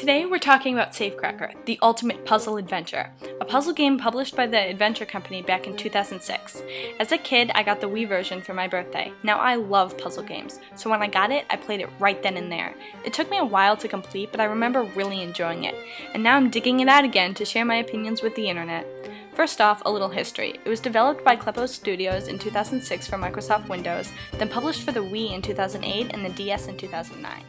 Today we're talking about SafeCracker, the ultimate puzzle adventure, a puzzle game published by the Adventure Company back in 2006. As a kid, I got the Wii version for my birthday. Now I love puzzle games, so when I got it, I played it right then and there. It took me a while to complete, but I remember really enjoying it, and now I'm digging it out again to share my opinions with the internet. First off, a little history. It was developed by Klepo Studios in 2006 for Microsoft Windows, then published for the Wii in 2008 and the DS in 2009.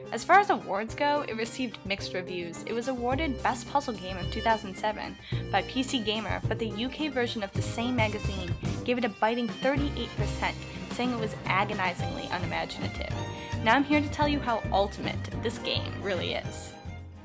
As far as awards go, it received mixed reviews. It was awarded Best Puzzle Game of 2007 by PC Gamer, but the UK version of the same magazine gave it a biting 38%, saying it was agonizingly unimaginative. Now I'm here to tell you how ultimate this game really is.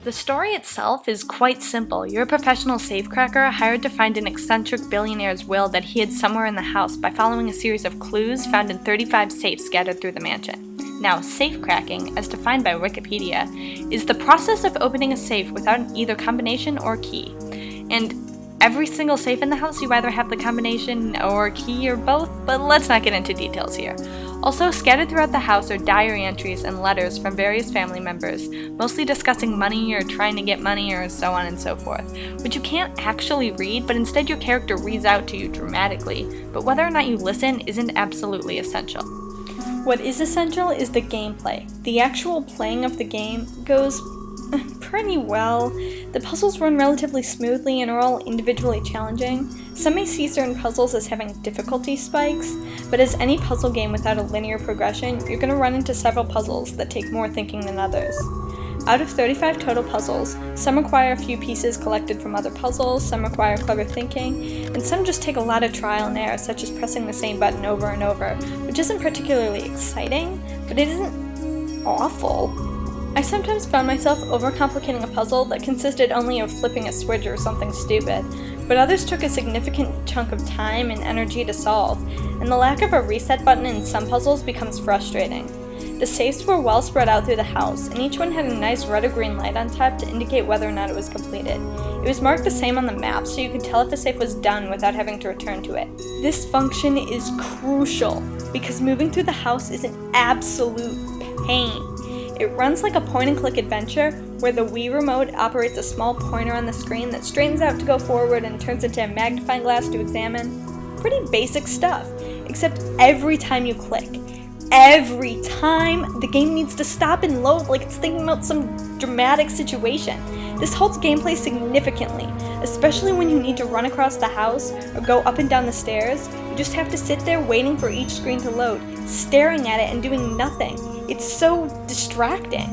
The story itself is quite simple. You're a professional safecracker hired to find an eccentric billionaire's will that he hid somewhere in the house by following a series of clues found in 35 safes scattered through the mansion. Now, safecracking, as defined by Wikipedia, is the process of opening a safe without either combination or key. And every single safe in the house, you either have the combination or key or both, but let's not get into details here. Also, scattered throughout the house are diary entries and letters from various family members, mostly discussing money or trying to get money or so on and so forth, which you can't actually read, but instead your character reads out to you dramatically, but whether or not you listen isn't absolutely essential. What is essential is the gameplay. The actual playing of the game goes pretty well. The puzzles run relatively smoothly and are all individually challenging. Some may see certain puzzles as having difficulty spikes, but as any puzzle game without a linear progression, you're going to run into several puzzles that take more thinking than others. Out of 35 total puzzles, some require a few pieces collected from other puzzles, some require clever thinking, and some just take a lot of trial and error, such as pressing the same button over and over, which isn't particularly exciting, but it isn't awful. I sometimes found myself overcomplicating a puzzle that consisted only of flipping a switch or something stupid, but others took a significant chunk of time and energy to solve, and the lack of a reset button in some puzzles becomes frustrating. The safes were well spread out through the house, and each one had a nice red or green light on top to indicate whether or not it was completed. It was marked the same on the map, so you could tell if the safe was done without having to return to it. This function is crucial, because moving through the house is an absolute pain. It runs like a point-and-click adventure, where the Wii remote operates a small pointer on the screen that straightens out to go forward and turns into a magnifying glass to examine. Pretty basic stuff, except every time you click, every time, the game needs to stop and load like it's thinking about some dramatic situation. This halts gameplay significantly, especially when you need to run across the house or go up and down the stairs. You just have to sit there waiting for each screen to load, staring at it and doing nothing. It's so distracting.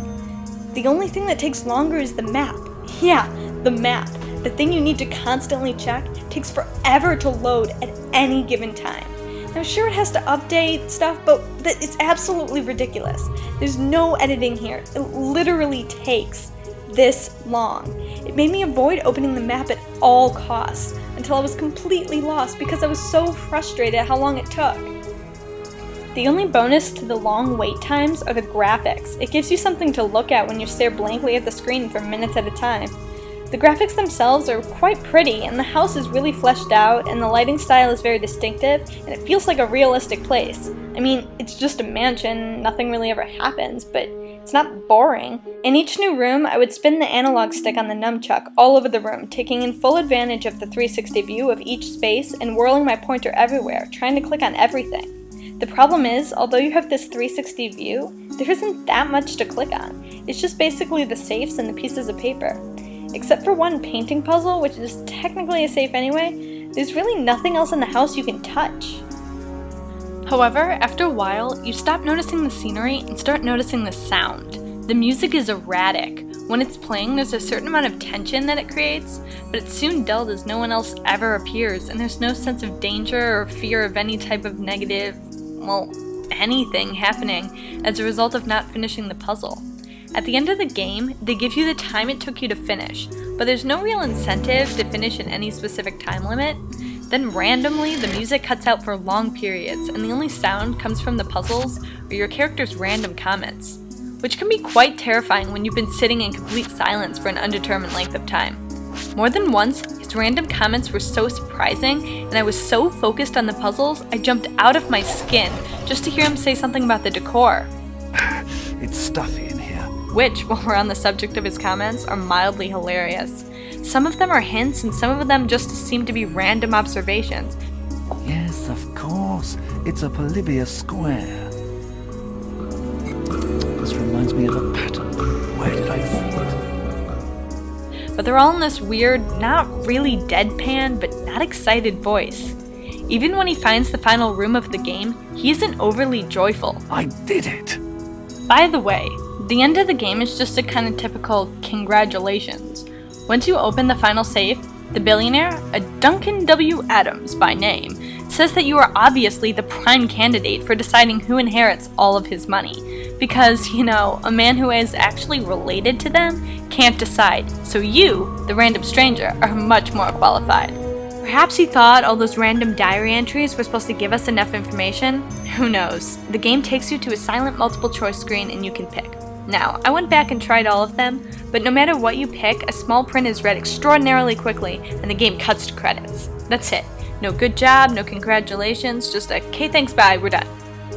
The only thing that takes longer is the map. Yeah, the map. The thing you need to constantly check takes forever to load at any given time. I'm sure it has to update stuff, but it's absolutely ridiculous. There's no editing here. It literally takes this long. It made me avoid opening the map at all costs until I was completely lost because I was so frustrated at how long it took. The only bonus to the long wait times are the graphics. It gives you something to look at when you stare blankly at the screen for minutes at a time. The graphics themselves are quite pretty, and the house is really fleshed out, and the lighting style is very distinctive, and it feels like a realistic place. I mean, it's just a mansion, nothing really ever happens, but it's not boring. In each new room, I would spin the analog stick on the nunchuck all over the room, taking in full advantage of the 360 view of each space and whirling my pointer everywhere, trying to click on everything. The problem is, although you have this 360 view, there isn't that much to click on. It's just basically the safes and the pieces of paper. Except for one painting puzzle, which is technically a safe anyway, there's really nothing else in the house you can touch. However, after a while, you stop noticing the scenery and start noticing the sound. The music is erratic. When it's playing, there's a certain amount of tension that it creates, but it's soon dulled as no one else ever appears, and there's no sense of danger or fear of any type of negative, anything happening as a result of not finishing the puzzle. At the end of the game, they give you the time it took you to finish, but there's no real incentive to finish in any specific time limit. Then randomly, the music cuts out for long periods, and the only sound comes from the puzzles or your character's random comments, which can be quite terrifying when you've been sitting in complete silence for an undetermined length of time. More than once, his random comments were so surprising, and I was so focused on the puzzles, I jumped out of my skin just to hear him say something about the decor. It's stuffy in here. which, while we're on the subject of his comments, are mildly hilarious. Some of them are hints and some of them just seem to be random observations. Yes, of course. It's a Polybius square. This reminds me of a pattern. Where did I see it? But they're all in this weird, not really deadpan, but not excited voice. Even when he finds the final room of the game, he isn't overly joyful. I did it! By the way, the end of the game is just a kind of typical congratulations. Once you open the final safe, the billionaire, a Duncan W. Adams by name, says that you are obviously the prime candidate for deciding who inherits all of his money. Because, a man who is actually related to them can't decide, so you, the random stranger, are much more qualified. Perhaps he thought all those random diary entries were supposed to give us enough information? Who knows? The game takes you to a silent multiple choice screen and you can pick. Now, I went back and tried all of them, but no matter what you pick, a small print is read extraordinarily quickly and the game cuts to credits. That's it. No good job, no congratulations, just a "okay, thanks, bye, we're done."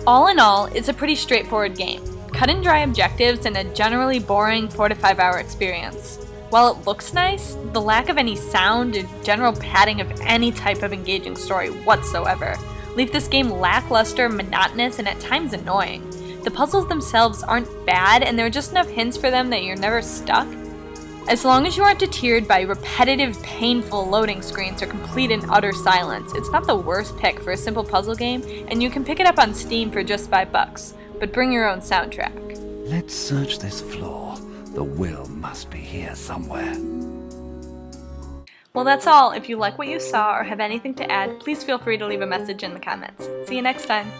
All in all, it's a pretty straightforward game. Cut and dry objectives and a generally boring 4 to 5 hour experience. While it looks nice, the lack of any sound and general padding of any type of engaging story whatsoever leave this game lackluster, monotonous, and at times annoying. The puzzles themselves aren't bad, and there are just enough hints for them that you're never stuck. As long as you aren't deterred by repetitive, painful loading screens or complete and utter silence, it's not the worst pick for a simple puzzle game, and you can pick it up on Steam for just $5, but bring your own soundtrack. Let's search this floor. The will must be here somewhere. Well, that's all. If you like what you saw or have anything to add, please feel free to leave a message in the comments. See you next time!